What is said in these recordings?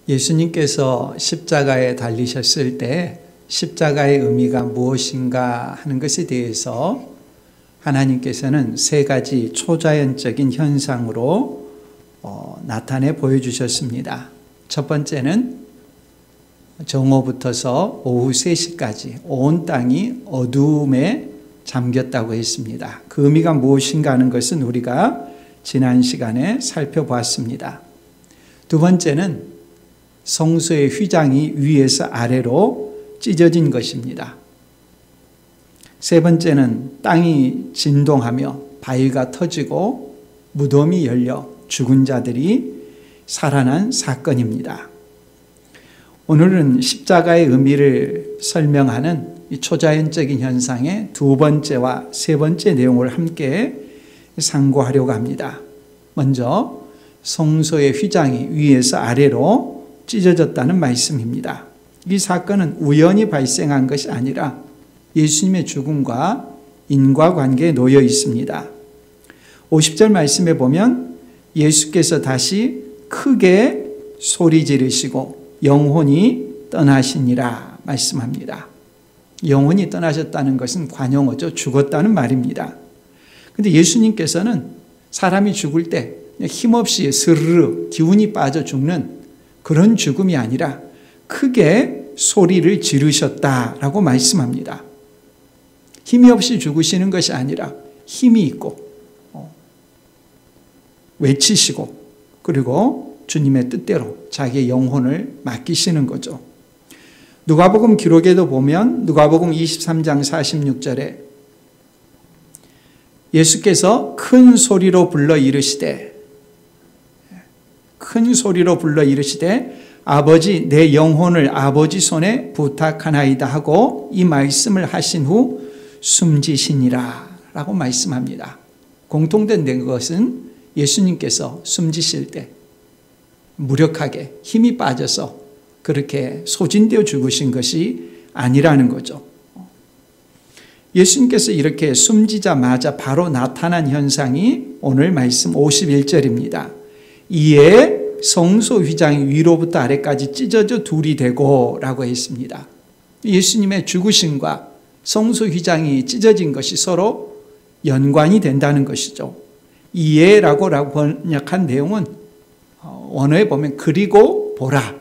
예수님께서 십자가에 달리셨을 때 십자가의 의미가 무엇인가 하는 것에 대해서 하나님께서는 세 가지 초자연적인 현상으로 나타내 보여주셨습니다. 첫 번째는 정오부터서 오후 3시까지 온 땅이 어두움에 잠겼다고 했습니다. 그 의미가 무엇인가 하는 것은 우리가 지난 시간에 살펴보았습니다. 두 번째는 성소의 휘장이 위에서 아래로 찢어진 것입니다. 세 번째는 땅이 진동하며 바위가 터지고 무덤이 열려 죽은 자들이 살아난 사건입니다. 오늘은 십자가의 의미를 설명하는 이 초자연적인 현상의 두 번째와 세 번째 내용을 함께 상고하려고 합니다. 먼저 성소의 휘장이 위에서 아래로 찢어졌다는 말씀입니다. 이 사건은 우연히 발생한 것이 아니라 예수님의 죽음과 인과관계에 놓여 있습니다. 50절 말씀에 보면 예수께서 다시 크게 소리 지르시고 영혼이 떠나시니라 말씀합니다. 영혼이 떠나셨다는 것은 관용어죠. 죽었다는 말입니다. 그런데 예수님께서는 사람이 죽을 때 힘없이 스르르 기운이 빠져 죽는 그런 죽음이 아니라 크게 소리를 지르셨다라고 말씀합니다. 힘이 없이 죽으시는 것이 아니라 힘이 있고 외치시고 그리고 주님의 뜻대로 자기의 영혼을 맡기시는 거죠. 누가복음 기록에도 보면 누가복음 23장 46절에 예수께서 큰 소리로 불러 이르시되 아버지 내 영혼을 아버지 손에 부탁하나이다 하고 이 말씀을 하신 후 숨지시니라 라고 말씀합니다. 공통된 것은 예수님께서 숨지실 때 무력하게 힘이 빠져서 그렇게 소진되어 죽으신 것이 아니라는 거죠. 예수님께서 이렇게 숨지자마자 바로 나타난 현상이 오늘 말씀 51절입니다. 이에 성소 휘장이 위로부터 아래까지 찢어져 둘이 되고 라고 했습니다. 예수님의 죽으심과 성소 휘장이 찢어진 것이 서로 연관이 된다는 것이죠. 이에라고 번역한 내용은 원어에 보면 그리고 보라.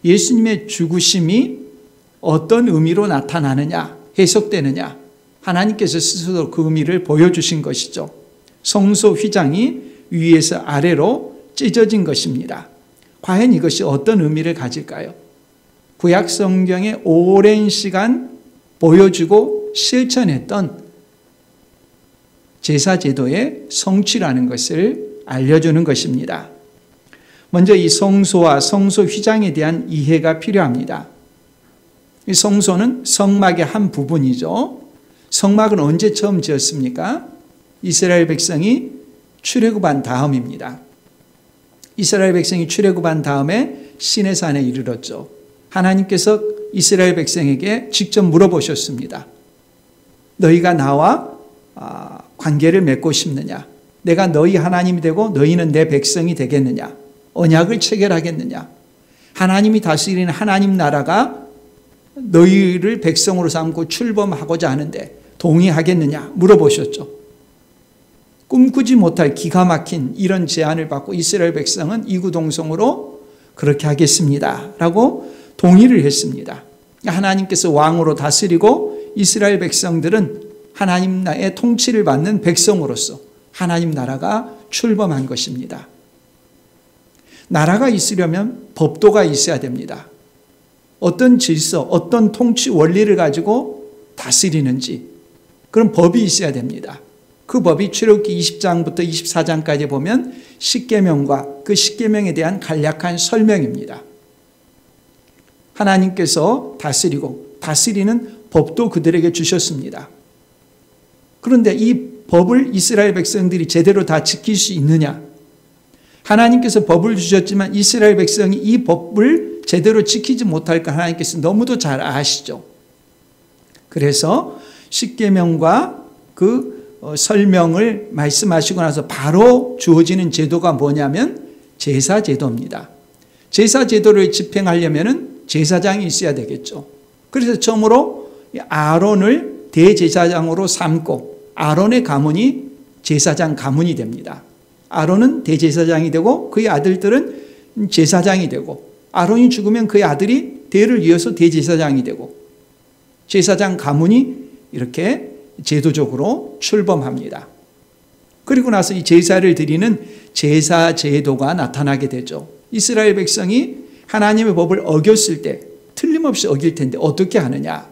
예수님의 죽으심이 어떤 의미로 나타나느냐, 해석되느냐, 하나님께서 스스로 그 의미를 보여주신 것이죠. 성소 휘장이 위에서 아래로 찢어진 것입니다. 과연 이것이 어떤 의미를 가질까요? 구약 성경에 오랜 시간 보여주고 실천했던 제사제도의 성취라는 것을 알려주는 것입니다. 먼저 이 성소와 성소 휘장에 대한 이해가 필요합니다. 이 성소는 성막의 한 부분이죠. 성막은 언제 처음 지었습니까? 이스라엘 백성이 출애굽한 다음입니다. 이스라엘 백성이 출애굽한 다음에 시내산에 이르렀죠. 하나님께서 이스라엘 백성에게 직접 물어보셨습니다. 너희가 나와 관계를 맺고 싶느냐? 내가 너희 하나님이 되고 너희는 내 백성이 되겠느냐? 언약을 체결하겠느냐? 하나님이 다스리는 하나님 나라가 너희를 백성으로 삼고 출범하고자 하는데 동의하겠느냐? 물어보셨죠. 꿈꾸지 못할 기가 막힌 이런 제안을 받고 이스라엘 백성은 이구동성으로 그렇게 하겠습니다 라고 동의를 했습니다. 하나님께서 왕으로 다스리고 이스라엘 백성들은 하나님 나라의 통치를 받는 백성으로서 하나님 나라가 출범한 것입니다. 나라가 있으려면 법도가 있어야 됩니다. 어떤 질서, 어떤 통치 원리를 가지고 다스리는지 그런 법이 있어야 됩니다. 그 법이 출애굽기 20장부터 24장까지 보면 십계명과 그 십계명에 대한 간략한 설명입니다. 하나님께서 다스리고 다스리는 법도 그들에게 주셨습니다. 그런데 이 법을 이스라엘 백성들이 제대로 다 지킬 수 있느냐? 하나님께서 법을 주셨지만 이스라엘 백성이 이 법을 제대로 지키지 못할까 하나님께서 너무도 잘 아시죠. 그래서 십계명과 그 설명을 말씀하시고 나서 바로 주어지는 제도가 뭐냐면 제사 제도입니다. 제사 제도를 집행하려면 제사장이 있어야 되겠죠. 그래서 처음으로 아론을 대제사장으로 삼고 아론의 가문이 제사장 가문이 됩니다. 아론은 대제사장이 되고 그의 아들들은 제사장이 되고 아론이 죽으면 그의 아들이 대를 이어서 대제사장이 되고 제사장 가문이 이렇게 제도적으로 출범합니다. 그리고 나서 이 제사를 드리는 제사 제도가 나타나게 되죠. 이스라엘 백성이 하나님의 법을 어겼을 때 틀림없이 어길 텐데 어떻게 하느냐?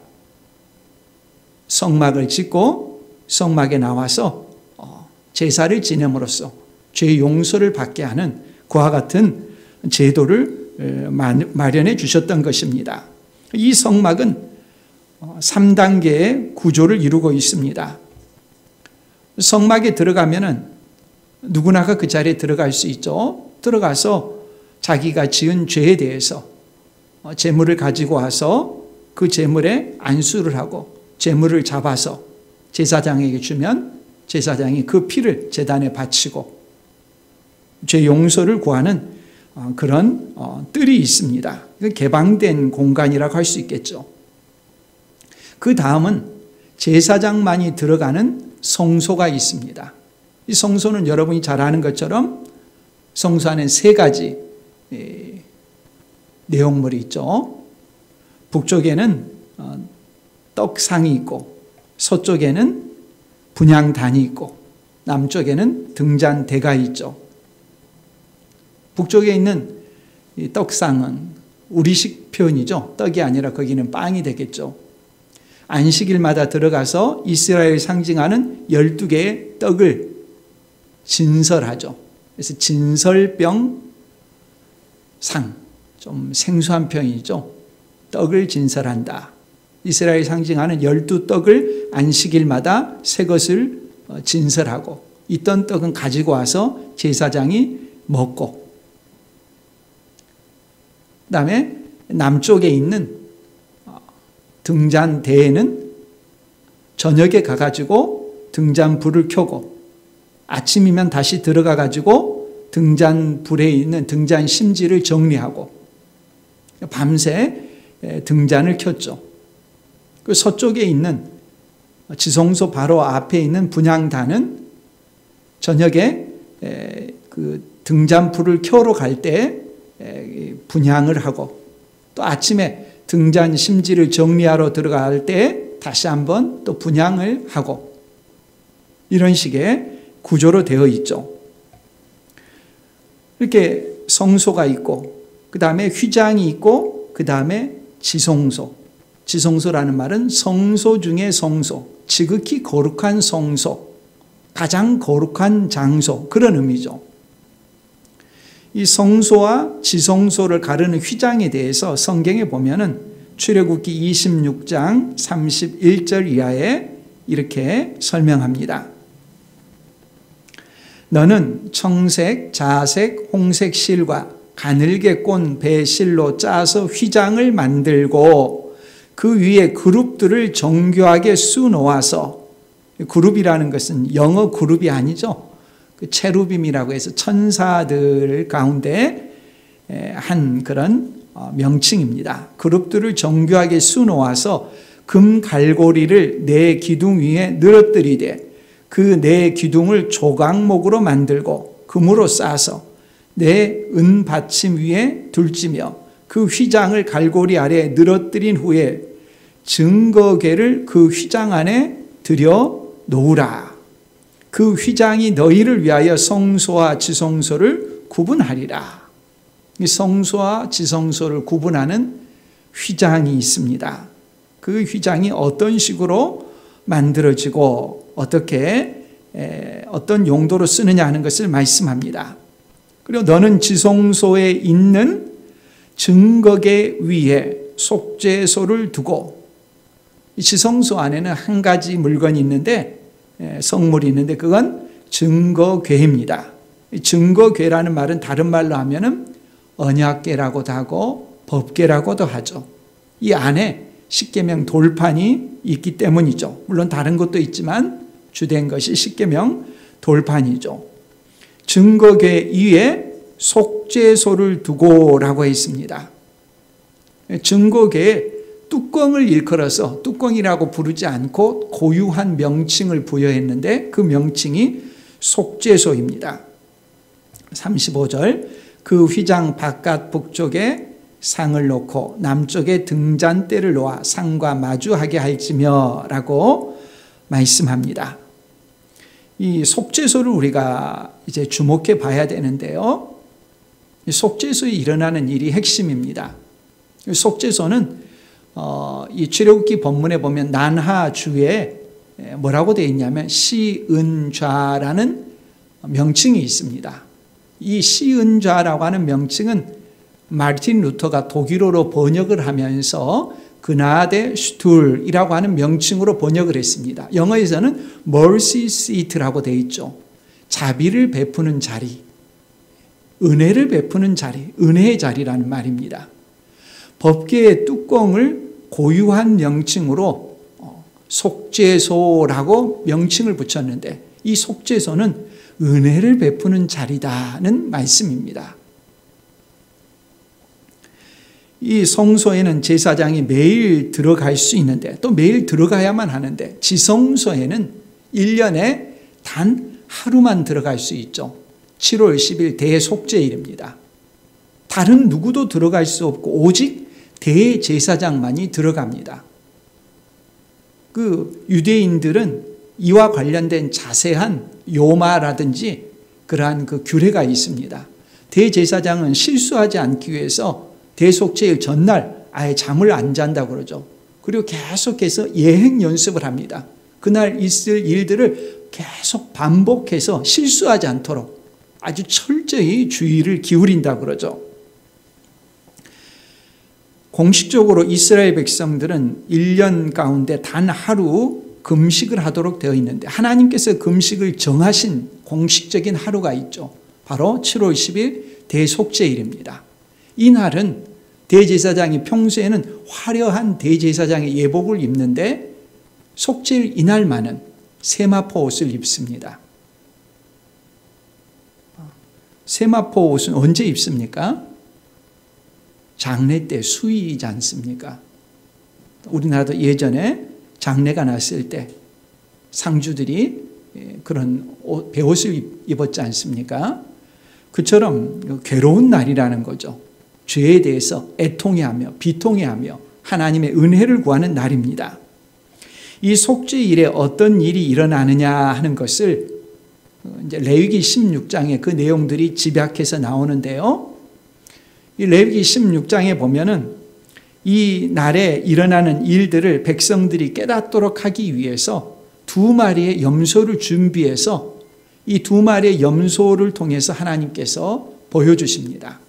성막을 짓고 성막에 나와서 제사를 지냄으로써 죄 용서를 받게 하는 그와 같은 제도를 마련해 주셨던 것입니다. 이 성막은 3단계의 구조를 이루고 있습니다. 성막에 들어가면은 누구나가 그 자리에 들어갈 수 있죠. 들어가서 자기가 지은 죄에 대해서 제물을 가지고 와서 그 제물에 안수를 하고 제물을 잡아서 제사장에게 주면 제사장이 그 피를 제단에 바치고 죄 용서를 구하는 그런 뜰이 있습니다. 개방된 공간이라고 할 수 있겠죠. 그 다음은 제사장만이 들어가는 성소가 있습니다. 이 성소는 여러분이 잘 아는 것처럼 성소 안에 3가지 내용물이 있죠. 북쪽에는 떡상이 있고 서쪽에는 분향단이 있고 남쪽에는 등잔대가 있죠. 북쪽에 있는 이 떡상은 우리식 표현이죠. 떡이 아니라 거기는 빵이 되겠죠. 안식일마다 들어가서 이스라엘 상징하는 12개의 떡을 진설하죠. 그래서 진설병 상, 좀 생소한 표현이죠. 떡을 진설한다. 이스라엘 상징하는 12떡을 안식일마다 새 것을 진설하고 있던 떡은 가지고 와서 제사장이 먹고, 그 다음에 남쪽에 있는 등잔대에는 저녁에 가가지고 등잔불을 켜고 아침이면 다시 들어가가지고 등잔불에 있는 등잔 심지를 정리하고 밤새 등잔을 켰죠. 그 서쪽에 있는 지성소 바로 앞에 있는 분향단은 저녁에 그 등잔불을 켜러 갈 때 분향을 하고 또 아침에 등잔 심지를 정리하러 들어갈 때 다시 한번 또 분향을 하고 이런 식의 구조로 되어 있죠. 이렇게 성소가 있고 그 다음에 휘장이 있고 그 다음에 지성소. 지성소라는 말은 성소 중의 성소, 지극히 거룩한 성소, 가장 거룩한 장소, 그런 의미죠. 이 성소와 지성소를 가르는 휘장에 대해서 성경에 보면은 출애굽기 26장 31절 이하에 이렇게 설명합니다. 너는 청색, 자색, 홍색 실과 가늘게 꼰 배실로 짜서 휘장을 만들고 그 위에 그룹들을 정교하게 수놓아서, 그룹이라는 것은 영어 그룹이 아니죠. 그 체루빔이라고 해서 천사들 가운데 한 그런 명칭입니다. 그룹들을 정교하게 수놓아서 금 갈고리를 네 기둥 위에 늘어뜨리되 그 네 기둥을 조각목으로 만들고 금으로 싸서 네 은 받침 위에 둘지며 그 휘장을 갈고리 아래에 늘어뜨린 후에 증거궤를 그 휘장 안에 들여 놓으라. 그 휘장이 너희를 위하여 성소와 지성소를 구분하리라. 이 성소와 지성소를 구분하는 휘장이 있습니다. 그 휘장이 어떤 식으로 만들어지고 어떻게 어떤 용도로 쓰느냐 하는 것을 말씀합니다. 그리고 너는 지성소에 있는 증거궤 위에 속죄소를 두고, 이 지성소 안에는 한 가지 물건이 있는데 성물이 있는데 그건 증거궤입니다. 증거궤라는 말은 다른 말로 하면은 언약궤라고도 하고 법궤라고도 하죠. 이 안에 십계명 돌판이 있기 때문이죠. 물론 다른 것도 있지만 주된 것이 십계명 돌판이죠. 증거궤 위에 속죄소를 두고라고 했습니다. 증거계에 뚜껑을 일컬어서 뚜껑이라고 부르지 않고 고유한 명칭을 부여했는데 그 명칭이 속죄소입니다. 35절 그 휘장 바깥 북쪽에 상을 놓고 남쪽에 등잔대를 놓아 상과 마주하게 할지며 라고 말씀합니다. 이 속죄소를 우리가 이제 주목해 봐야 되는데요. 이 속죄소에 일어나는 일이 핵심입니다. 속죄소는 이 출애굽기 본문에 보면 난하주에 뭐라고 되어 있냐면 시은좌라는 명칭이 있습니다. 이 시은좌라고 하는 명칭은 마르틴 루터가 독일어로 번역을 하면서 그나데 슈툴이라고 하는 명칭으로 번역을 했습니다. 영어에서는 mercy seat라고 되어 있죠. 자비를 베푸는 자리, 은혜를 베푸는 자리, 은혜의 자리라는 말입니다. 법궤의 뚜껑을 고유한 명칭으로 속죄소라고 명칭을 붙였는데 이 속죄소는 은혜를 베푸는 자리다는 말씀입니다. 이 성소에는 제사장이 매일 들어갈 수 있는데 또 매일 들어가야만 하는데 지성소에는 1년에 단 하루만 들어갈 수 있죠. 7월 10일 대속죄일입니다. 다른 누구도 들어갈 수 없고 오직 대제사장만이 들어갑니다. 그 유대인들은 이와 관련된 자세한 요마라든지 그러한 그 규례가 있습니다. 대제사장은 실수하지 않기 위해서 대속죄일 전날 아예 잠을 안 잔다고 그러죠. 그리고 계속해서 예행 연습을 합니다. 그날 있을 일들을 계속 반복해서 실수하지 않도록 아주 철저히 주의를 기울인다고 그러죠. 공식적으로 이스라엘 백성들은 1년 가운데 단 하루 금식을 하도록 되어 있는데 하나님께서 금식을 정하신 공식적인 하루가 있죠. 바로 7월 10일 대속죄일입니다. 이 날은 대제사장이 평소에는 화려한 대제사장의 예복을 입는데 속죄일 이날만은 세마포 옷을 입습니다. 세마포 옷은 언제 입습니까? 장례 때 수의이지 않습니까? 우리나라도 예전에 장례가 났을 때 상주들이 그런 베옷을 입었지 않습니까? 그처럼 괴로운 날이라는 거죠. 죄에 대해서 애통해하며 비통해하며 하나님의 은혜를 구하는 날입니다. 이 속죄일에 어떤 일이 일어나느냐 하는 것을 이제 레위기 16장에 그 내용들이 집약해서 나오는데요. 이 레위기 16장에 보면은 이 날에 일어나는 일들을 백성들이 깨닫도록 하기 위해서 2마리의 염소를 준비해서 이 2마리의 염소를 통해서 하나님께서 보여주십니다.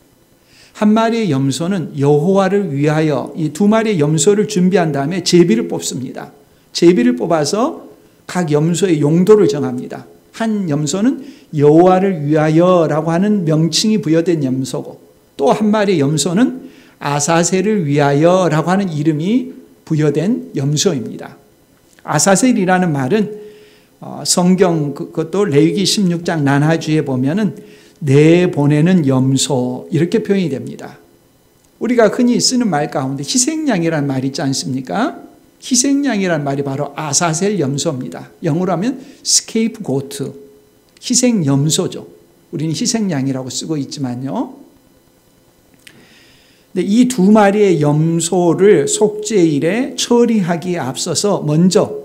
한 마리의 염소는 여호와를 위하여 이 2마리의 염소를 준비한 다음에 제비를 뽑습니다. 제비를 뽑아서 각 염소의 용도를 정합니다. 한 염소는 여호와를 위하여라고 하는 명칭이 부여된 염소고 또 한 마리의 염소는 아사셀을 위하여라고 하는 이름이 부여된 염소입니다. 아사셀이라는 말은 성경 그것도 레위기 16장 난하주에 보면은 내보내는 염소 이렇게 표현이 됩니다. 우리가 흔히 쓰는 말 가운데 희생양이라는 말이 있지 않습니까? 희생양이라는 말이 바로 아사셀 염소입니다. 영어로 하면 스케이프고트, 희생 염소죠. 우리는 희생양이라고 쓰고 있지만요. 근데 이 2마리의 염소를 속죄일에 처리하기에 앞서서 먼저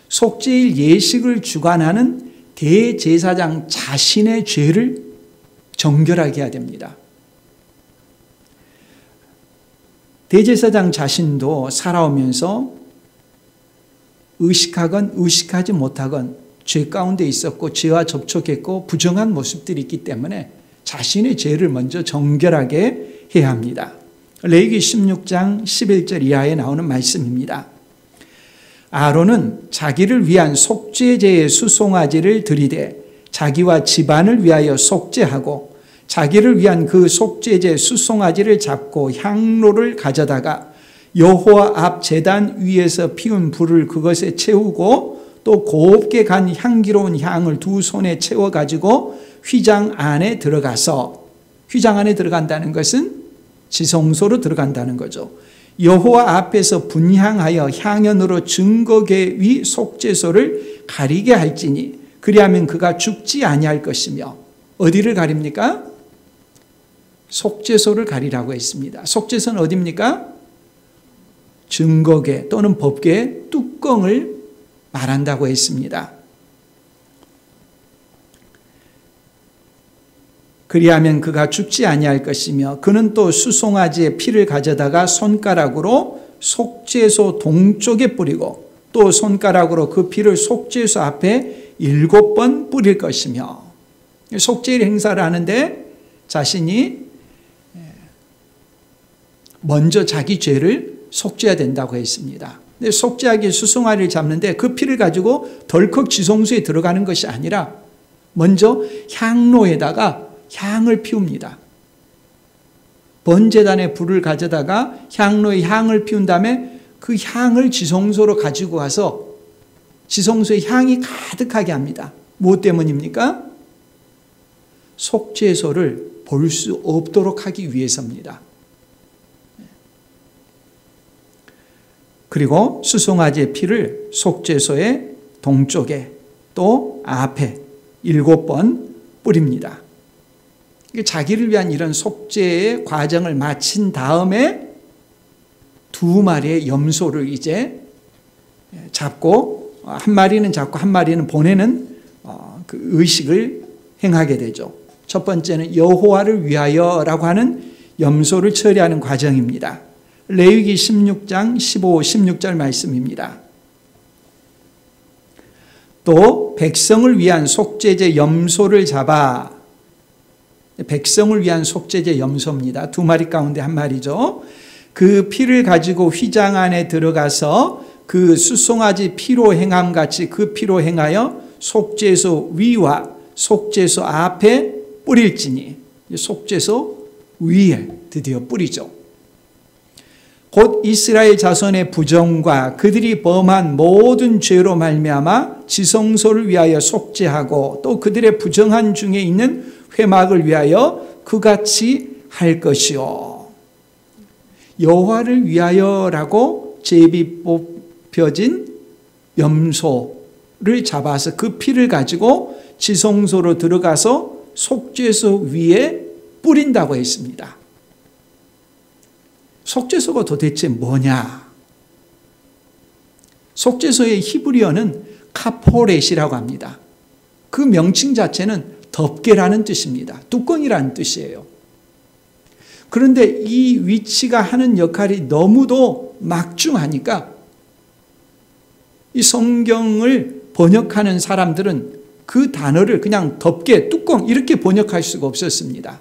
속죄일 예식을 주관하는 대제사장 자신의 죄를 정결하게 해야 됩니다. 대제사장 자신도 살아오면서 의식하건 의식하지 못하건 죄 가운데 있었고 죄와 접촉했고 부정한 모습들이 있기 때문에 자신의 죄를 먼저 정결하게 해야 합니다. 레위기 16장 11절 이하에 나오는 말씀입니다. 아론은 자기를 위한 속죄제의 수송아지를 드리되 자기와 집안을 위하여 속죄하고 자기를 위한 그 속죄제 수송아지를 잡고 향로를 가져다가 여호와 앞 제단 위에서 피운 불을 그것에 채우고 또 곱게 간 향기로운 향을 2손에 채워 가지고 휘장 안에 들어가서, 휘장 안에 들어간다는 것은 지성소로 들어간다는 거죠. 여호와 앞에서 분향하여 향연으로 증거궤 위 속죄소를 가리게 할지니 그리하면 그가 죽지 아니할 것이며. 어디를 가립니까? 속죄소를 가리라고 했습니다. 속죄소는 어디입니까? 증거궤 또는 법궤의 뚜껑을 말한다고 했습니다. 그리하면 그가 죽지 아니할 것이며 그는 또 수송아지의 피를 가져다가 손가락으로 속죄소 동쪽에 뿌리고 또 손가락으로 그 피를 속죄소 앞에 7번 뿌릴 것이며. 속죄 행사를 하는데 자신이 먼저 자기 죄를 속죄해야 된다고 했습니다. 근데 속죄하기 수송아리를 잡는데 그 피를 가지고 덜컥 지성소에 들어가는 것이 아니라 먼저 향로에다가 향을 피웁니다. 번제단에 불을 가져다가 향로에 향을 피운 다음에 그 향을 지성소로 가지고 와서 지성소에 향이 가득하게 합니다. 무엇 때문입니까? 속죄소를 볼 수 없도록 하기 위해서입니다. 그리고 수송아지의 피를 속죄소의 동쪽에 또 앞에 7번 뿌립니다. 자기를 위한 이런 속죄의 과정을 마친 다음에 2마리의 염소를 이제 잡고, 한 마리는 잡고 한 마리는 보내는 그 의식을 행하게 되죠. 첫 번째는 여호와를 위하여라고 하는 염소를 처리하는 과정입니다. 레위기 16장 15, 16절 말씀입니다. 또 백성을 위한 속죄제 염소를 잡아, 백성을 위한 속죄제 염소입니다. 2마리 가운데 한 마리죠. 그 피를 가지고 휘장 안에 들어가서 그 수송아지 피로 행함같이 그 피로 행하여 속죄소 위와 속죄소 앞에 뿌릴지니. 속죄소 위에 드디어 뿌리죠. 곧 이스라엘 자손의 부정과 그들이 범한 모든 죄로 말미암아 지성소를 위하여 속죄하고 또 그들의 부정한 중에 있는 회막을 위하여 그같이 할 것이요. 여호와를 위하여라고 제비 뽑혀진 염소를 잡아서 그 피를 가지고 지성소로 들어가서 속죄소 위에 뿌린다고 했습니다. 속죄소가 도대체 뭐냐? 속죄소의 히브리어는 카포렛이라고 합니다. 그 명칭 자체는 덮개라는 뜻입니다. 뚜껑이라는 뜻이에요. 그런데 이 위치가 하는 역할이 너무도 막중하니까 이 성경을 번역하는 사람들은 그 단어를 그냥 덮개, 뚜껑 이렇게 번역할 수가 없었습니다.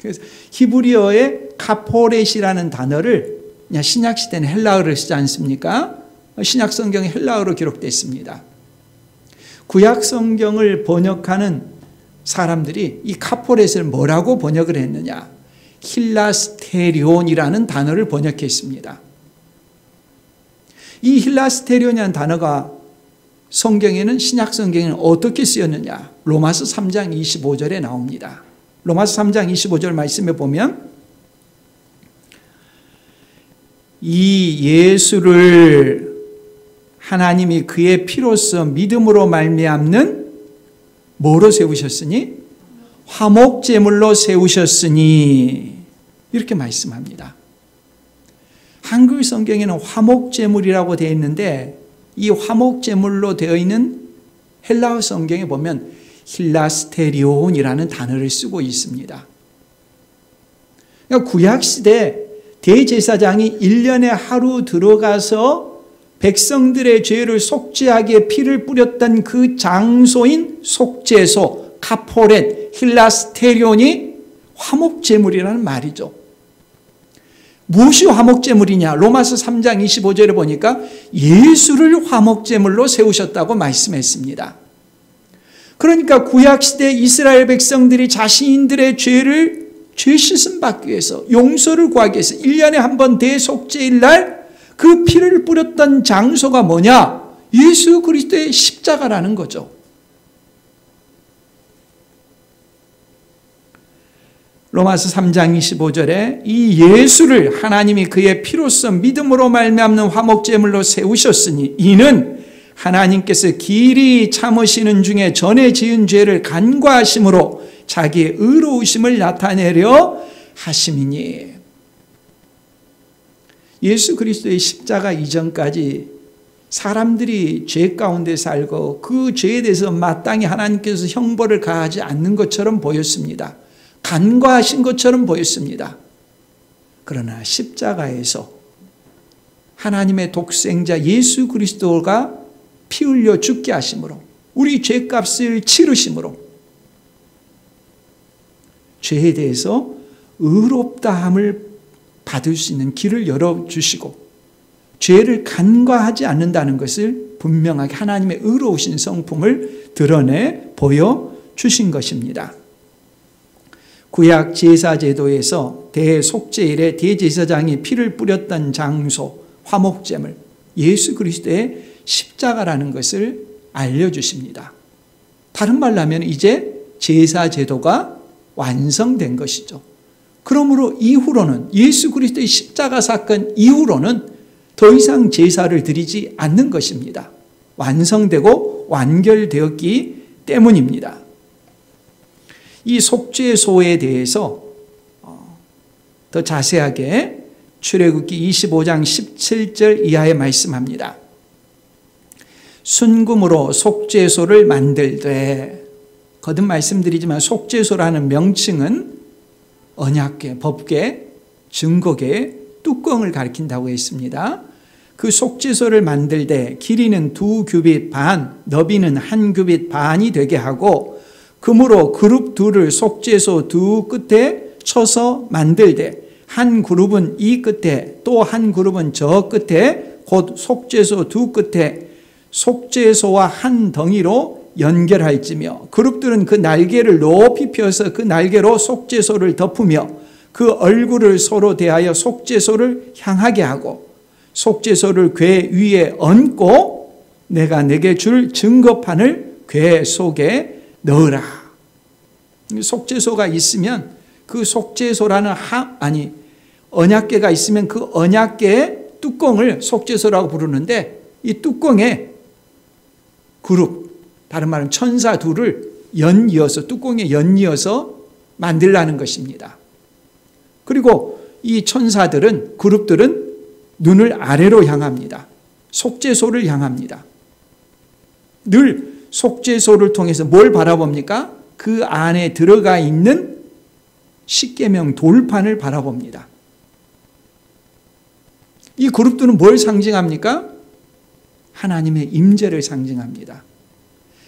그래서 히브리어의 카포렛이라는 단어를 그냥 신약시대는 헬라어를 쓰지 않습니까? 신약 성경에 헬라어로 기록되어 있습니다. 구약 성경을 번역하는 사람들이 이 카포렛을 뭐라고 번역을 했느냐? 힐라스테리온이라는 단어를 번역했습니다. 이 힐라스테리온이라는 단어가 성경에는, 신약 성경에는 어떻게 쓰였느냐? 로마서 3장 25절에 나옵니다. 로마서 3장 25절 말씀에 보면 이 예수를 하나님이 그의 피로써 믿음으로 말미암는 뭐로 세우셨으니? 화목제물로 세우셨으니, 이렇게 말씀합니다. 한글 성경에는 화목제물이라고 되어 있는데 이 화목제물로 되어 있는 헬라어 성경에 보면 힐라스테리온이라는 단어를 쓰고 있습니다. 그러니까 구약시대 대제사장이 1년에 하루 들어가서 백성들의 죄를 속죄하기에 피를 뿌렸던 그 장소인 속죄소, 카포렛, 힐라스테리온이 화목제물이라는 말이죠. 무엇이 화목제물이냐? 로마서 3장 25절에 보니까 예수를 화목제물로 세우셨다고 말씀했습니다. 그러니까 구약시대 이스라엘 백성들이 자신들의 죄를 죄 씻음 받기 위해서, 용서를 구하기 위해서 1년에 한 번 대속죄일 날 그 피를 뿌렸던 장소가 뭐냐? 예수 그리스도의 십자가라는 거죠. 로마서 3장 25절에 이 예수를 하나님이 그의 피로써 믿음으로 말미암는 화목제물로 세우셨으니 이는 하나님께서 길이 참으시는 중에 전에 지은 죄를 간과하심으로 자기의 의로우심을 나타내려 하심이니. 예수 그리스도의 십자가 이전까지 사람들이 죄 가운데 살고 그 죄에 대해서 마땅히 하나님께서 형벌을 가하지 않는 것처럼 보였습니다. 간과하신 것처럼 보였습니다. 그러나 십자가에서 하나님의 독생자 예수 그리스도가 피 흘려 죽게 하심으로, 우리 죄값을 치르심으로 죄에 대해서 의롭다함을 받을 수 있는 길을 열어주시고 죄를 간과하지 않는다는 것을 분명하게 하나님의 의로우신 성품을 드러내 보여주신 것입니다. 구약 제사제도에서 대속죄일에 대제사장이 피를 뿌렸던 장소, 화목제물, 예수 그리스도의 십자가라는 것을 알려주십니다. 다른 말로 하면 이제 제사제도가 완성된 것이죠. 그러므로 이후로는, 예수 그리스도의 십자가 사건 이후로는 더 이상 제사를 드리지 않는 것입니다. 완성되고 완결되었기 때문입니다. 이 속죄소에 대해서 더 자세하게 출애굽기 25장 17절 이하에 말씀합니다. 순금으로 속죄소를 만들되, 거듭 말씀드리지만 속죄소라는 명칭은 언약궤, 법궤, 증거궤, 뚜껑을 가리킨다고 했습니다. 그 속죄소를 만들되 길이는 2규빗 반, 너비는 1규빗 반이 되게 하고 금으로 그룹 둘을 속죄소 두 끝에 쳐서 만들되 한 그룹은 이 끝에 또 한 그룹은 저 끝에 곧 속죄소 두 끝에 속죄소와 한 덩이로 연결할지며 그룹들은 그 날개를 높이 펴서 그 날개로 속죄소를 덮으며 그 얼굴을 서로 대하여 속죄소를 향하게 하고 속죄소를 궤 위에 얹고 내가 내게 줄 증거판을 궤 속에 넣으라. 속죄소가 있으면 그 속죄소라는 언약궤가 있으면 그 언약궤의 뚜껑을 속죄소라고 부르는데 이 뚜껑에 그룹, 다른 말은 천사 둘을 연이어서 뚜껑에 연이어서 만들라는 것입니다. 그리고 이 천사들은, 그룹들은 눈을 아래로 향합니다. 속죄소를 향합니다. 늘 속죄소를 통해서 뭘 바라봅니까? 그 안에 들어가 있는 십계명 돌판을 바라봅니다. 이 그룹들은 뭘 상징합니까? 하나님의 임재를 상징합니다.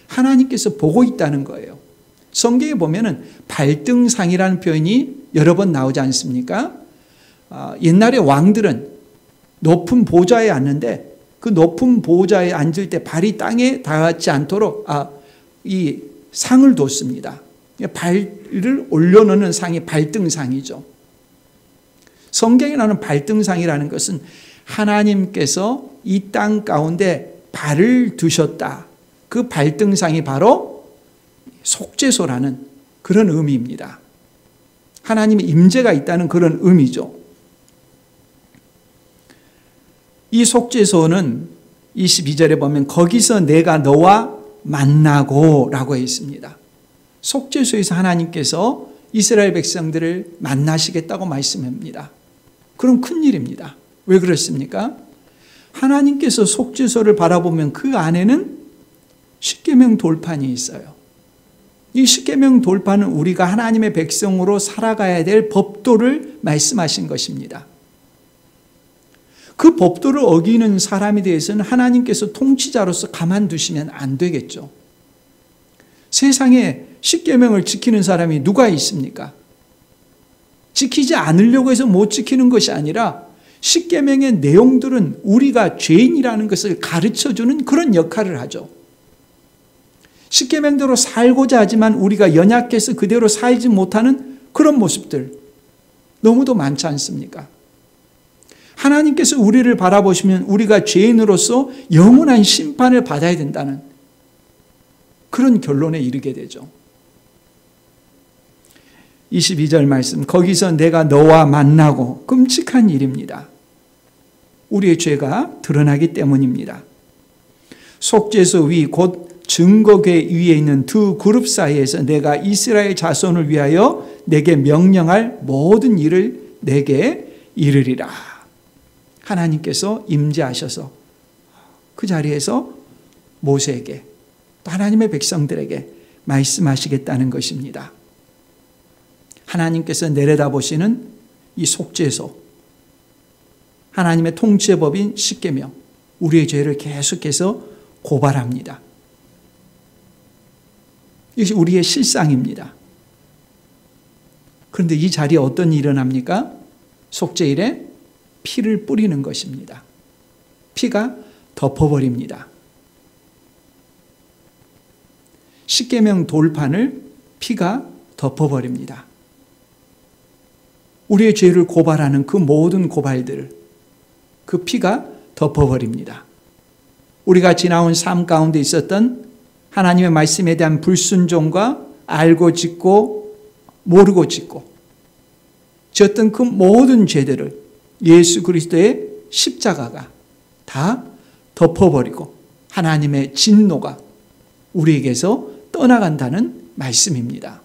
하나님께서 보고 있다는 거예요. 성경에 보면은 발등상이라는 표현이 여러 번 나오지 않습니까? 옛날에 왕들은 높은 보좌에 앉는데 그 높은 보좌에 앉을 때 발이 땅에 닿지 않도록 이 상을 뒀습니다. 발을 올려놓는 상이 발등상이죠. 성경에 나오는 발등상이라는 것은 하나님께서 이 땅 가운데 발을 두셨다. 그 발등상이 바로 속죄소라는 그런 의미입니다. 하나님의 임재가 있다는 그런 의미죠. 이 속죄소는 22절에 보면 거기서 내가 너와 만나고 라고 했습니다. 속죄소에서 하나님께서 이스라엘 백성들을 만나시겠다고 말씀합니다. 그럼 큰일입니다. 왜 그렇습니까? 하나님께서 속죄소를 바라보면 그 안에는 십계명 돌판이 있어요. 이 십계명 돌판은 우리가 하나님의 백성으로 살아가야 될 법도를 말씀하신 것입니다. 그 법도를 어기는 사람에 대해서는 하나님께서 통치자로서 가만두시면 안 되겠죠. 세상에 십계명을 지키는 사람이 누가 있습니까? 지키지 않으려고 해서 못 지키는 것이 아니라 십계명의 내용들은 우리가 죄인이라는 것을 가르쳐주는 그런 역할을 하죠. 십계명대로 살고자 하지만 우리가 연약해서 그대로 살지 못하는 그런 모습들 너무도 많지 않습니까? 하나님께서 우리를 바라보시면 우리가 죄인으로서 영원한 심판을 받아야 된다는 그런 결론에 이르게 되죠. 22절 말씀, 거기서 내가 너와 만나고, 끔찍한 일입니다. 우리의 죄가 드러나기 때문입니다. 속죄소 위 곧 증거궤 위에 있는 두 그룹 사이에서 내가 이스라엘 자손을 위하여 내게 명령할 모든 일을 내게 이르리라. 하나님께서 임재하셔서 그 자리에서 모세에게 또 하나님의 백성들에게 말씀하시겠다는 것입니다. 하나님께서 내려다보시는 이 속죄소, 하나님의 통치의 법인 십계명, 우리의 죄를 계속해서 고발합니다. 이것이 우리의 실상입니다. 그런데 이 자리에 어떤 일이 일어납니까? 속죄일에 피를 뿌리는 것입니다. 피가 덮어버립니다. 십계명 돌판을 피가 덮어버립니다. 우리의 죄를 고발하는 그 모든 고발들을 그 피가 덮어버립니다. 우리가 지나온 삶 가운데 있었던 하나님의 말씀에 대한 불순종과 알고 짓고 모르고 짓고 지었던 그 모든 죄들을 예수 그리스도의 십자가가 다 덮어버리고 하나님의 진노가 우리에게서 떠나간다는 말씀입니다.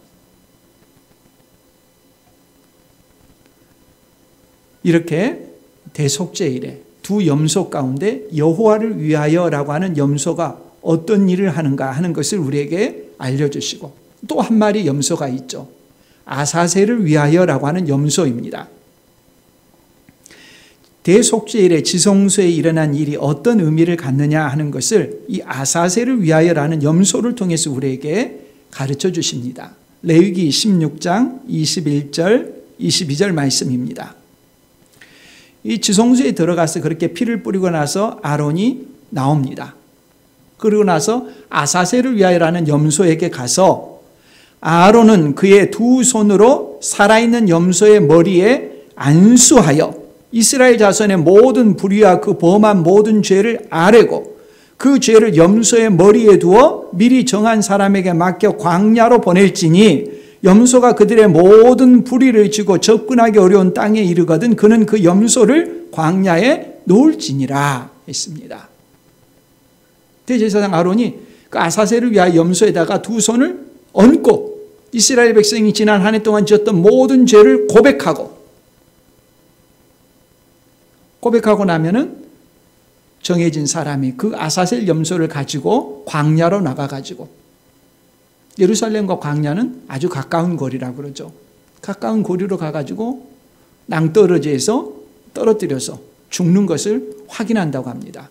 이렇게 대속죄일에 두 염소 가운데 여호와를 위하여라고 하는 염소가 어떤 일을 하는가 하는 것을 우리에게 알려주시고, 또 한 마리 염소가 있죠. 아사셀을 위하여라고 하는 염소입니다. 대속죄일에 지성소에 일어난 일이 어떤 의미를 갖느냐 하는 것을 이 아사셀을 위하여라는 염소를 통해서 우리에게 가르쳐 주십니다. 레위기 16장 21절 22절 말씀입니다. 이 지성소에 들어가서 그렇게 피를 뿌리고 나서 아론이 나옵니다. 그리고 나서 아사셀을 위하여라는 염소에게 가서 아론은 그의 두 손으로 살아있는 염소의 머리에 안수하여 이스라엘 자손의 모든 불의와 그 범한 모든 죄를 아뢰고 그 죄를 염소의 머리에 두어 미리 정한 사람에게 맡겨 광야로 보낼지니 염소가 그들의 모든 불의를 지고 접근하기 어려운 땅에 이르거든 그는 그 염소를 광야에 놓을지니라 했습니다. 대제사장 아론이 그 아사셀을 위하여 염소에다가 두 손을 얹고 이스라엘 백성이 지난 한 해 동안 지었던 모든 죄를 고백하고 나면은 정해진 사람이 그 아사셀 염소를 가지고 광야로 나가가지고, 예루살렘과 광야는 아주 가까운 거리라고 그러죠. 가까운 거리로 가가지고 낭떠러지에서 떨어뜨려서 죽는 것을 확인한다고 합니다.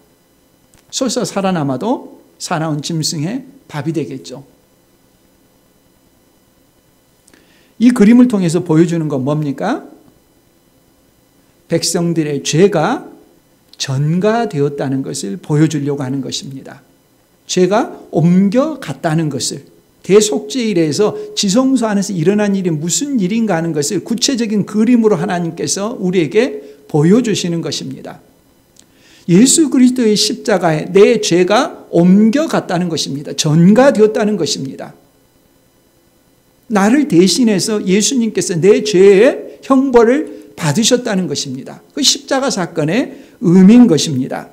설사 살아남아도 사나운 짐승의 밥이 되겠죠. 이 그림을 통해서 보여주는 건 뭡니까? 백성들의 죄가 전가되었다는 것을 보여주려고 하는 것입니다. 죄가 옮겨갔다는 것을, 대속죄일에서 지성소 안에서 일어난 일이 무슨 일인가 하는 것을 구체적인 그림으로 하나님께서 우리에게 보여주시는 것입니다. 예수 그리스도의 십자가에 내 죄가 옮겨갔다는 것입니다. 전가되었다는 것입니다. 나를 대신해서 예수님께서 내 죄의 형벌을 받으셨다는 것입니다. 그 십자가 사건의 의미인 것입니다.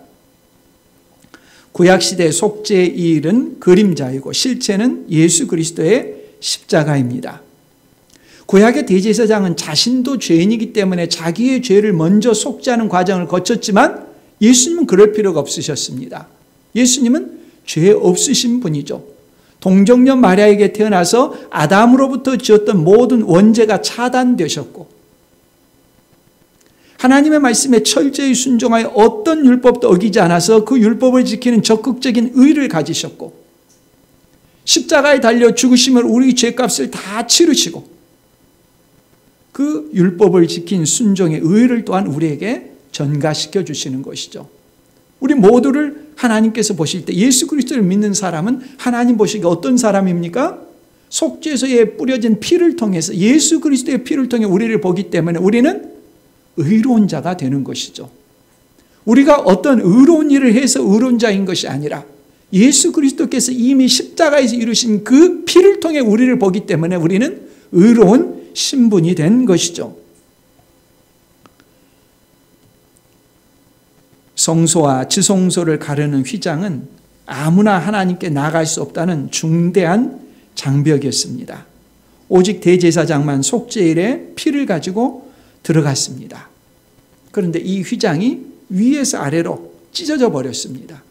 구약시대 속죄일은 그림자이고 실체는 예수 그리스도의 십자가입니다. 구약의 대제사장은 자신도 죄인이기 때문에 자기의 죄를 먼저 속죄하는 과정을 거쳤지만 예수님은 그럴 필요가 없으셨습니다. 예수님은 죄 없으신 분이죠. 동정녀 마리아에게 태어나서 아담으로부터 지었던 모든 원죄가 차단되셨고 하나님의 말씀에 철저히 순종하여 어떤 율법도 어기지 않아서 그 율법을 지키는 적극적인 의를 가지셨고 십자가에 달려 죽으심을 우리 죄값을 다 치르시고 그 율법을 지킨 순종의 의를 또한 우리에게 전가시켜 주시는 것이죠. 우리 모두를 하나님께서 보실 때 예수 그리스도를 믿는 사람은 하나님 보시기에 어떤 사람입니까? 속죄소에 뿌려진 피를 통해서 예수 그리스도의 피를 통해 우리를 보기 때문에 우리는 의로운 자가 되는 것이죠. 우리가 어떤 의로운 일을 해서 의로운 자인 것이 아니라 예수 그리스도께서 이미 십자가에서 이루신 그 피를 통해 우리를 보기 때문에 우리는 의로운 신분이 된 것이죠. 성소와 지성소를 가르는 휘장은 아무나 하나님께 나아갈 수 없다는 중대한 장벽이었습니다. 오직 대제사장만 속죄일에 피를 가지고 들어갔습니다. 그런데 이 휘장이 위에서 아래로 찢어져 버렸습니다.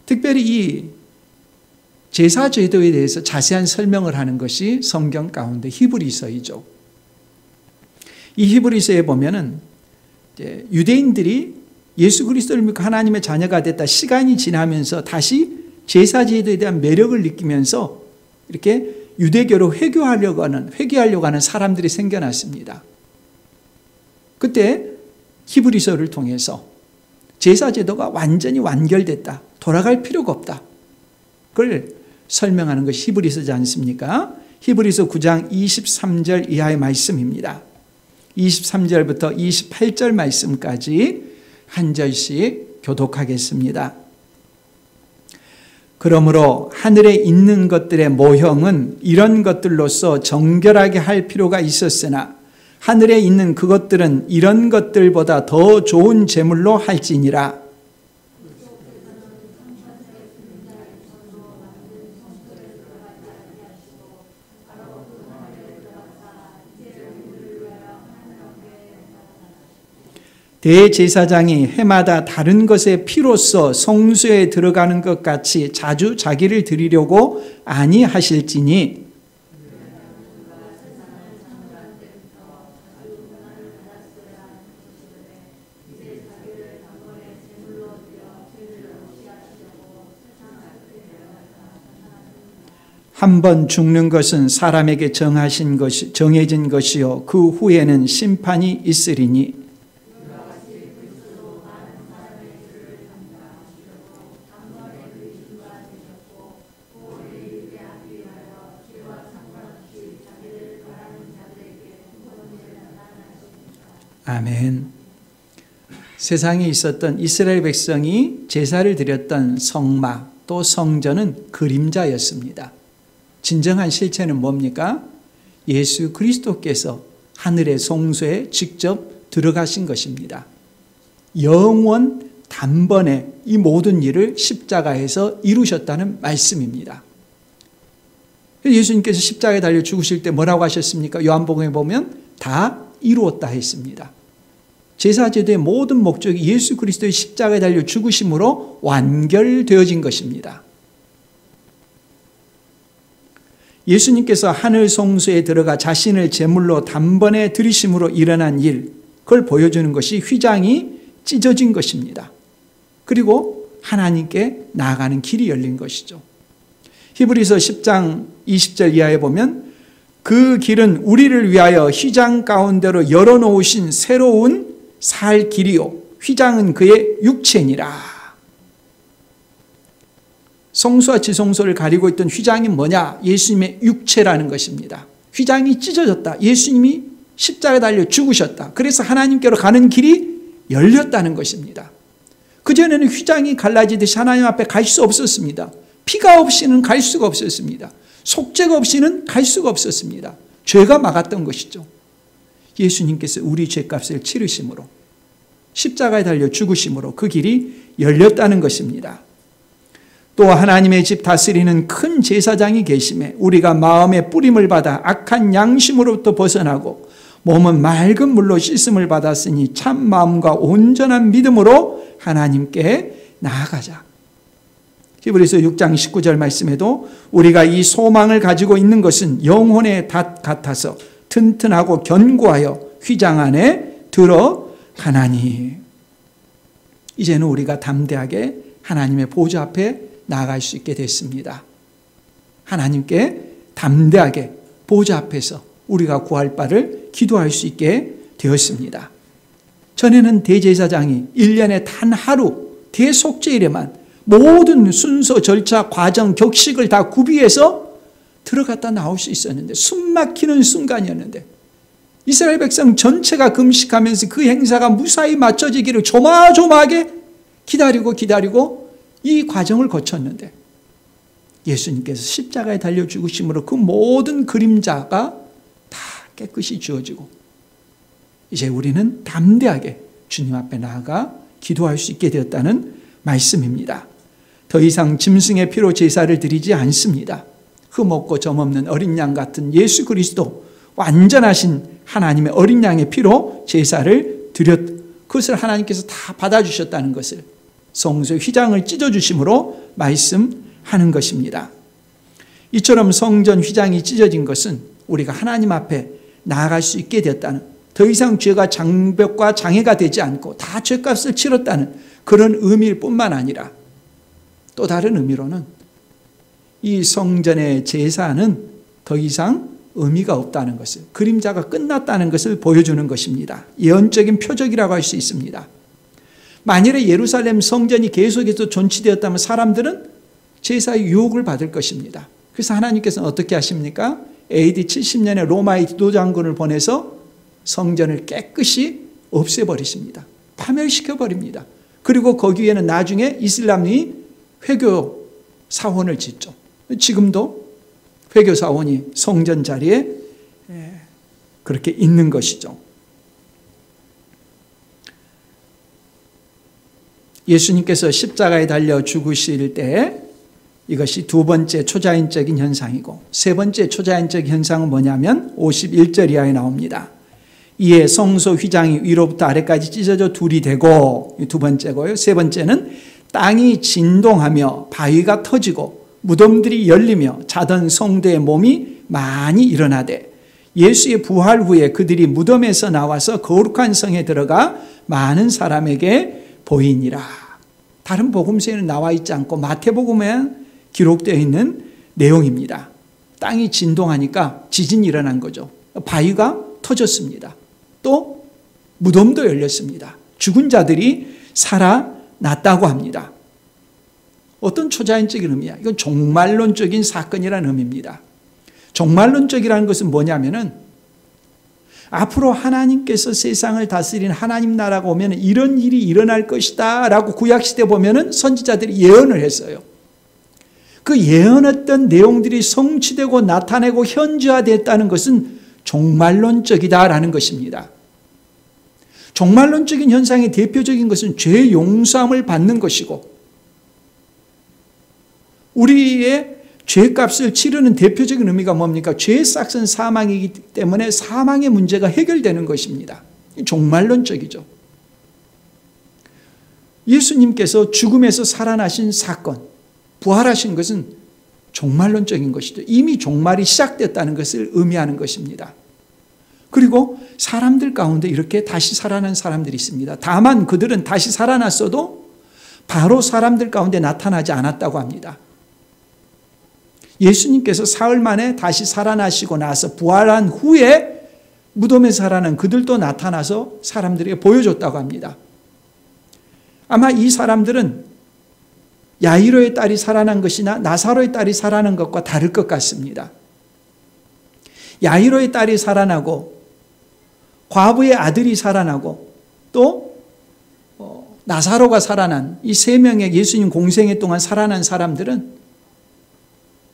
특별히 이 제사 제도에 대해서 자세한 설명을 하는 것이 성경 가운데 히브리서이죠. 이 히브리서에 보면은 유대인들이 예수 그리스도를 믿고 하나님의 자녀가 됐다 시간이 지나면서 다시 제사 제도에 대한 매력을 느끼면서 이렇게 유대교로 회귀하려고 하는 사람들이 생겨났습니다. 그때 히브리서를 통해서 제사 제도가 완전히 완결됐다. 돌아갈 필요가 없다. 그걸 설명하는 것이 히브리서지 않습니까? 히브리서 9장 23절 이하의 말씀입니다. 23절부터 28절 말씀까지 한 절씩 교독하겠습니다. 그러므로 하늘에 있는 것들의 모형은 이런 것들로서 정결하게 할 필요가 있었으나 하늘에 있는 그것들은 이런 것들보다 더 좋은 제물로 할지니라. 대제사장이 해마다 다른 것의 피로써 성소에 들어가는 것 같이 자주 자기를 드리려고 아니하실지니 한 번 죽는 것은 사람에게 정해진 것이요 그 후에는 심판이 있으리니 아멘. 세상에 있었던 이스라엘 백성이 제사를 드렸던 성막 또 성전은 그림자였습니다. 진정한 실체는 뭡니까? 예수 그리스도께서 하늘의 성소에 직접 들어가신 것입니다. 영원 단번에 이 모든 일을 십자가에서 이루셨다는 말씀입니다. 예수님께서 십자가에 달려 죽으실 때 뭐라고 하셨습니까? 요한복음에 보면 다 이루었다 했습니다. 제사제도의 모든 목적이 예수 그리스도의 십자가에 달려 죽으심으로 완결되어진 것입니다. 예수님께서 하늘 성소에 들어가 자신을 제물로 단번에 드리심으로 일어난 일, 그걸 보여주는 것이 휘장이 찢어진 것입니다. 그리고 하나님께 나아가는 길이 열린 것이죠. 히브리서 10장 20절 이하에 보면 그 길은 우리를 위하여 휘장 가운데로 열어놓으신 새로운 살 길이요 휘장은 그의 육체니라. 성소와 지성소를 가리고 있던 휘장이 뭐냐? 예수님의 육체라는 것입니다. 휘장이 찢어졌다. 예수님이 십자가에 달려 죽으셨다. 그래서 하나님께로 가는 길이 열렸다는 것입니다. 그전에는 휘장이 갈라지듯이 하나님 앞에 갈 수 없었습니다. 피가 없이는 갈 수가 없었습니다. 속죄가 없이는 갈 수가 없었습니다. 죄가 막았던 것이죠. 예수님께서 우리 죄값을 치르심으로 십자가에 달려 죽으심으로 그 길이 열렸다는 것입니다. 또 하나님의 집 다스리는 큰 제사장이 계심에 우리가 마음의 뿌림을 받아 악한 양심으로부터 벗어나고 몸은 맑은 물로 씻음을 받았으니 참 마음과 온전한 믿음으로 하나님께 나아가자. 히브리서 6장 19절 말씀에도 우리가 이 소망을 가지고 있는 것은 영혼의 닷 같아서 튼튼하고 견고하여 휘장 안에 들어가나니. 이제는 우리가 담대하게 하나님의 보좌 앞에 나아갈 수 있게 됐습니다. 하나님께 담대하게 보좌 앞에서 우리가 구할 바를 기도할 수 있게 되었습니다. 전에는 대제사장이 1년에 단 하루 대속죄일에만 모든 순서, 절차, 과정, 격식을 다 구비해서 들어갔다 나올 수 있었는데 숨막히는 순간이었는데 이스라엘 백성 전체가 금식하면서 그 행사가 무사히 마쳐지기를 조마조마하게 기다리고 이 과정을 거쳤는데 예수님께서 십자가에 달려 죽으심으로 그 모든 그림자가 다 깨끗이 지워지고 이제 우리는 담대하게 주님 앞에 나아가 기도할 수 있게 되었다는 말씀입니다. 더 이상 짐승의 피로 제사를 드리지 않습니다. 흠없고 점없는 어린 양 같은 예수 그리스도, 완전하신 하나님의 어린 양의 피로 제사를 그것을 하나님께서 다 받아주셨다는 것을 성소의 휘장을 찢어주심으로 말씀하는 것입니다. 이처럼 성전 휘장이 찢어진 것은 우리가 하나님 앞에 나아갈 수 있게 되었다는, 더 이상 죄가 장벽과 장애가 되지 않고 다 죄값을 치렀다는 그런 의미일 뿐만 아니라 또 다른 의미로는 이 성전의 제사는 더 이상 의미가 없다는 것을, 그림자가 끝났다는 것을 보여주는 것입니다. 예언적인 표적이라고 할 수 있습니다. 만일에 예루살렘 성전이 계속해서 존치되었다면 사람들은 제사의 유혹을 받을 것입니다. 그래서 하나님께서는 어떻게 하십니까? AD 70년에 로마의 디도 장군을 보내서 성전을 깨끗이 없애버리십니다. 파멸시켜버립니다. 그리고 거기에는 나중에 이슬람이 회교 사원을 짓죠. 지금도 회교 사원이 성전 자리에 그렇게 있는 것이죠. 예수님께서 십자가에 달려 죽으실 때 이것이 두 번째 초자연적인 현상이고, 세 번째 초자연적 현상은 뭐냐면 51절 이하에 나옵니다. 이에 성소 휘장이 위로부터 아래까지 찢어져 둘이 되고, 두 번째고요. 세 번째는 땅이 진동하며 바위가 터지고 무덤들이 열리며 자던 성도의 몸이 많이 일어나되, 예수의 부활 후에 그들이 무덤에서 나와서 거룩한 성에 들어가 많은 사람에게 보이니라. 다른 복음서에는 나와 있지 않고 마태복음에 기록되어 있는 내용입니다. 땅이 진동하니까 지진이 일어난 거죠. 바위가 터졌습니다. 또 무덤도 열렸습니다. 죽은 자들이 살아났다고 합니다. 어떤 초자연적인 의미야? 이건 종말론적인 사건이라는 의미입니다. 종말론적이라는 것은 뭐냐면은 앞으로 하나님께서 세상을 다스리는 하나님 나라가 오면 이런 일이 일어날 것이다 라고 구약시대 보면은 선지자들이 예언을 했어요. 그 예언했던 내용들이 성취되고 나타내고 현지화됐다는 것은 종말론적이다라는 것입니다. 종말론적인 현상의 대표적인 것은 죄 용서함을 받는 것이고, 우리의 죄값을 치르는 대표적인 의미가 뭡니까? 죄의 싹은 사망이기 때문에 사망의 문제가 해결되는 것입니다. 종말론적이죠. 예수님께서 죽음에서 살아나신 사건, 부활하신 것은 종말론적인 것이죠. 이미 종말이 시작됐다는 것을 의미하는 것입니다. 그리고 사람들 가운데 이렇게 다시 살아난 사람들이 있습니다. 다만 그들은 다시 살아났어도 바로 사람들 가운데 나타나지 않았다고 합니다. 예수님께서 사흘 만에 다시 살아나시고 나서 부활한 후에 무덤에 살아난 그들도 나타나서 사람들에게 보여줬다고 합니다. 아마 이 사람들은 야이로의 딸이 살아난 것이나 나사로의 딸이 살아난 것과 다를 것 같습니다. 야이로의 딸이 살아나고 과부의 아들이 살아나고 또 나사로가 살아난 이 세 명의 예수님 공생애 동안 살아난 사람들은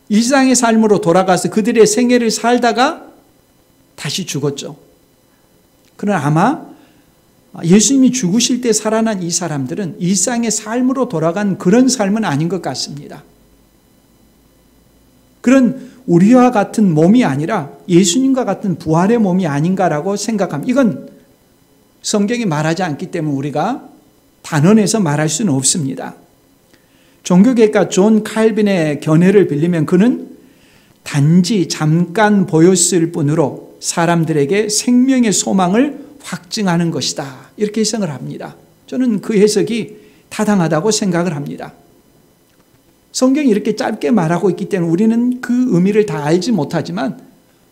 일상의 삶으로 돌아가서 그들의 생애를 살다가 다시 죽었죠. 그러나 아마 예수님이 죽으실 때 살아난 이 사람들은 일상의 삶으로 돌아간 그런 삶은 아닌 것 같습니다. 그런 우리와 같은 몸이 아니라 예수님과 같은 부활의 몸이 아닌가라고 생각합니다. 이건 성경이 말하지 않기 때문에 우리가 단언해서 말할 수는 없습니다. 종교개혁가 존 칼빈의 견해를 빌리면 그는 단지 잠깐 보였을 뿐으로 사람들에게 생명의 소망을 확증하는 것이다, 이렇게 해석을 합니다. 저는 그 해석이 타당하다고 생각을 합니다. 성경이 이렇게 짧게 말하고 있기 때문에 우리는 그 의미를 다 알지 못하지만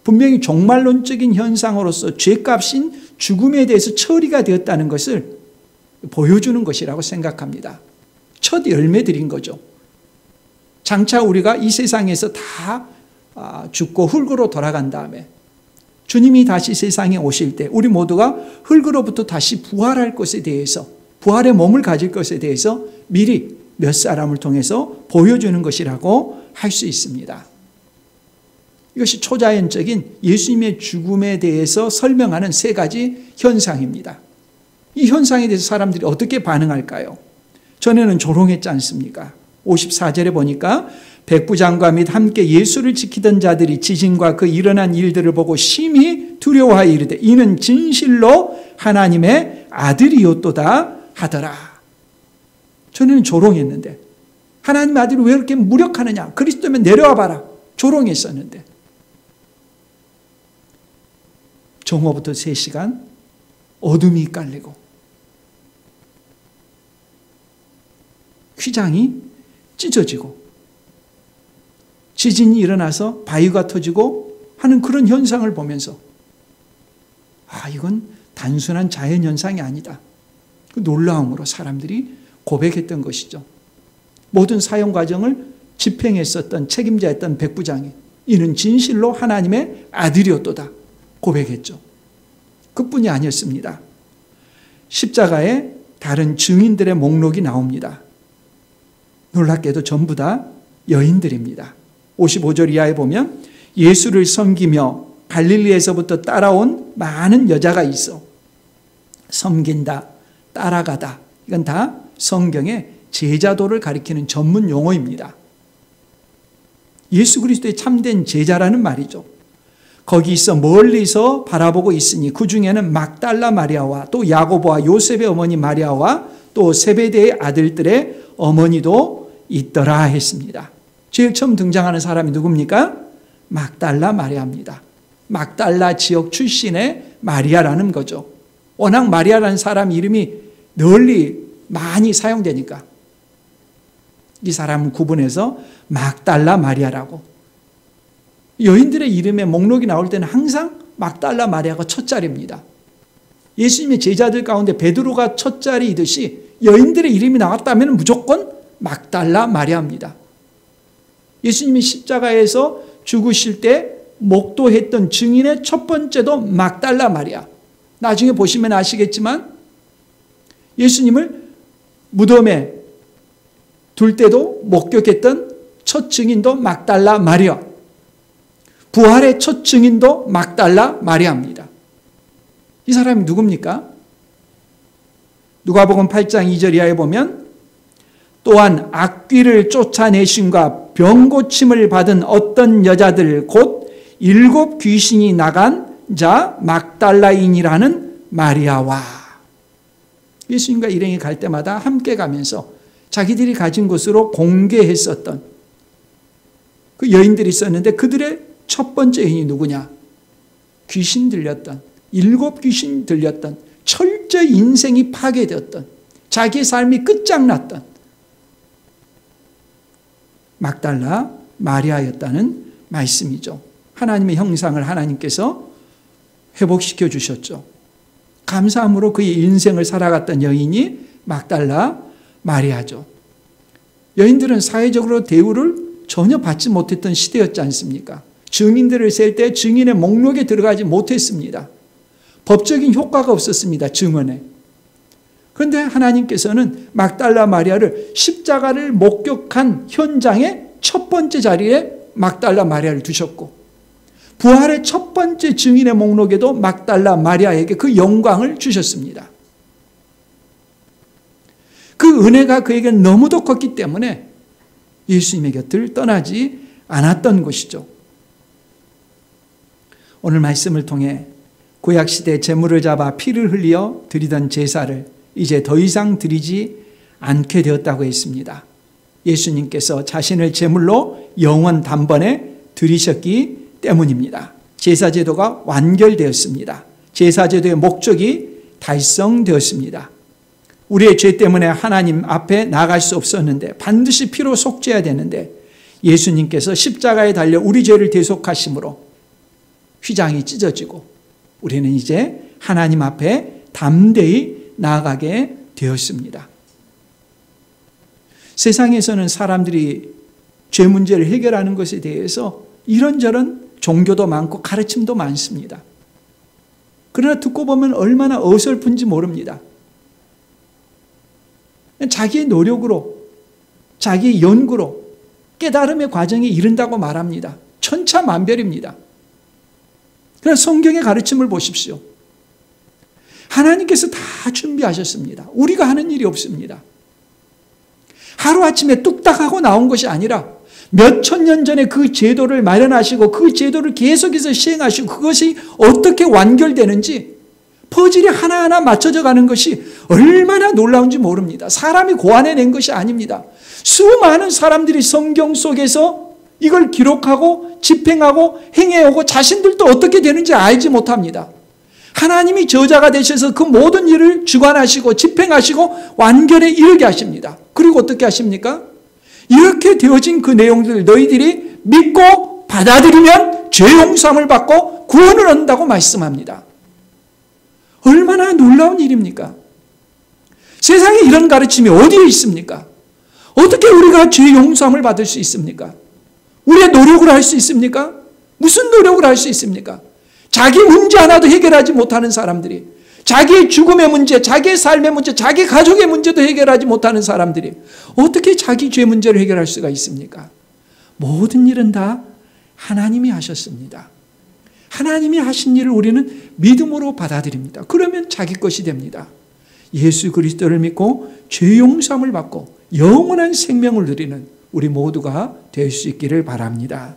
분명히 종말론적인 현상으로서 죄값인 죽음에 대해서 처리가 되었다는 것을 보여주는 것이라고 생각합니다. 첫 열매들인 거죠. 장차 우리가 이 세상에서 다 죽고 흙으로 돌아간 다음에 주님이 다시 세상에 오실 때 우리 모두가 흙으로부터 다시 부활할 것에 대해서, 부활의 몸을 가질 것에 대해서 미리 몇 사람을 통해서 보여주는 것이라고 할 수 있습니다. 이것이 초자연적인 예수님의 죽음에 대해서 설명하는 세 가지 현상입니다. 이 현상에 대해서 사람들이 어떻게 반응할까요? 전에는 조롱했지 않습니까? 54절에 보니까 백부장과 및 함께 예수를 지키던 자들이 지진과 그 일어난 일들을 보고 심히 두려워하여 이르되 이는 진실로 하나님의 아들이었도다 하더라. 전에는 조롱했는데 하나님의 아들이 왜 이렇게 무력하느냐? 그리스도면 내려와 봐라. 조롱했었는데 정오부터 3시간 어둠이 깔리고 휘장이 찢어지고 지진이 일어나서 바위가 터지고 하는 그런 현상을 보면서 이건 단순한 자연현상이 아니다. 그 놀라움으로 사람들이 고백했던 것이죠. 모든 사형 과정을 집행했었던 책임자였던 백부장이 이는 진실로 하나님의 아들이었도다 고백했죠. 그뿐이 아니었습니다. 십자가에 다른 증인들의 목록이 나옵니다. 놀랍게도 전부 다 여인들입니다. 55절 이하에 보면 예수를 섬기며 갈릴리에서부터 따라온 많은 여자가 있어 섬긴다, 따라가다 이건 다 성경의 제자도를 가리키는 전문 용어입니다. 예수 그리스도의 참된 제자라는 말이죠. 거기 있어 멀리서 바라보고 있으니 그 중에는 막달라 마리아와 또 야고보와 요셉의 어머니 마리아와 또 세베대의 아들들의 어머니도 있더라 했습니다. 제일 처음 등장하는 사람이 누굽니까? 막달라 마리아입니다. 막달라 지역 출신의 마리아라는 거죠. 워낙 마리아라는 사람 이름이 널리 많이 사용되니까 이 사람은 구분해서 막달라 마리아라고. 여인들의 이름에 목록이 나올 때는 항상 막달라 마리아가 첫 자리입니다. 예수님의 제자들 가운데 베드로가 첫 자리이듯이 여인들의 이름이 나왔다면 무조건 막달라 마리아입니다. 예수님이 십자가에서 죽으실 때 목도했던 증인의 첫 번째도 막달라 마리아. 나중에 보시면 아시겠지만 예수님을 무덤에 둘 때도 목격했던 첫 증인도 막달라 마리아. 부활의 첫 증인도 막달라 마리아입니다. 이 사람이 누굽니까? 누가복음 8장 2절 이하에 보면 또한 악귀를 쫓아내심과 병고침을 받은 어떤 여자들 곧 7 귀신이 나간 자 막달라인이라는 마리아와 예수님과 일행이 갈 때마다 함께 가면서 자기들이 가진 것으로 공개했었던 그 여인들이 있었는데 그들의 첫 번째 여인이 누구냐? 귀신 들렸던 7 귀신 들렸던 철저히 인생이 파괴되었던 자기의 삶이 끝장났던 막달라 마리아였다는 말씀이죠. 하나님의 형상을 하나님께서 회복시켜 주셨죠. 감사함으로 그의 인생을 살아갔던 여인이 막달라 마리아죠. 여인들은 사회적으로 대우를 전혀 받지 못했던 시대였지 않습니까? 증인들을 셀 때 증인의 목록에 들어가지 못했습니다. 법적인 효과가 없었습니다. 증언에. 그런데 하나님께서는 막달라 마리아를 십자가를 목격한 현장의 첫 번째 자리에 막달라 마리아를 두셨고 부활의 첫 번째 증인의 목록에도 막달라 마리아에게 그 영광을 주셨습니다. 그 은혜가 그에게 너무도 컸기 때문에 예수님의 곁을 떠나지 않았던 것이죠. 오늘 말씀을 통해 구약시대 제물을 잡아 피를 흘려 드리던 제사를 이제 더 이상 드리지 않게 되었다고 했습니다. 예수님께서 자신을 제물로 영원 단번에 드리셨기 때문입니다. 제사제도가 완결되었습니다. 제사제도의 목적이 달성되었습니다. 우리의 죄 때문에 하나님 앞에 나갈 수 없었는데 반드시 피로 속죄해야 되는데 예수님께서 십자가에 달려 우리 죄를 대속하심으로 휘장이 찢어지고 우리는 이제 하나님 앞에 담대히 나아가게 되었습니다. 세상에서는 사람들이 죄 문제를 해결하는 것에 대해서 이런저런 종교도 많고 가르침도 많습니다. 그러나 듣고 보면 얼마나 어설픈지 모릅니다. 자기의 노력으로, 자기의 연구로 깨달음의 과정에 이른다고 말합니다. 천차만별입니다. 그러나 성경의 가르침을 보십시오. 하나님께서 다 준비하셨습니다. 우리가 하는 일이 없습니다. 하루아침에 뚝딱하고 나온 것이 아니라 몇 천 년 전에 그 제도를 마련하시고 그 제도를 계속해서 시행하시고 그것이 어떻게 완결되는지 퍼즐이 하나하나 맞춰져 가는 것이 얼마나 놀라운지 모릅니다. 사람이 고안해낸 것이 아닙니다. 수많은 사람들이 성경 속에서 이걸 기록하고 집행하고 행해오고 자신들도 어떻게 되는지 알지 못합니다. 하나님이 저자가 되셔서 그 모든 일을 주관하시고 집행하시고 완결에 이르게 하십니다. 그리고 어떻게 하십니까? 이렇게 되어진 그 내용들 너희들이 믿고 받아들이면 죄 용서함을 받고 구원을 얻는다고 말씀합니다. 얼마나 놀라운 일입니까? 세상에 이런 가르침이 어디에 있습니까? 어떻게 우리가 죄 용서함을 받을 수 있습니까? 우리의 노력을 할 수 있습니까? 무슨 노력을 할 수 있습니까? 자기 문제 하나도 해결하지 못하는 사람들이, 자기의 죽음의 문제, 자기의 삶의 문제, 자기 가족의 문제도 해결하지 못하는 사람들이 어떻게 자기 죄 문제를 해결할 수가 있습니까? 모든 일은 다 하나님이 하셨습니다. 하나님이 하신 일을 우리는 믿음으로 받아들입니다. 그러면 자기 것이 됩니다. 예수 그리스도를 믿고 죄 용서함을 받고 영원한 생명을 누리는 우리 모두가 될 수 있기를 바랍니다.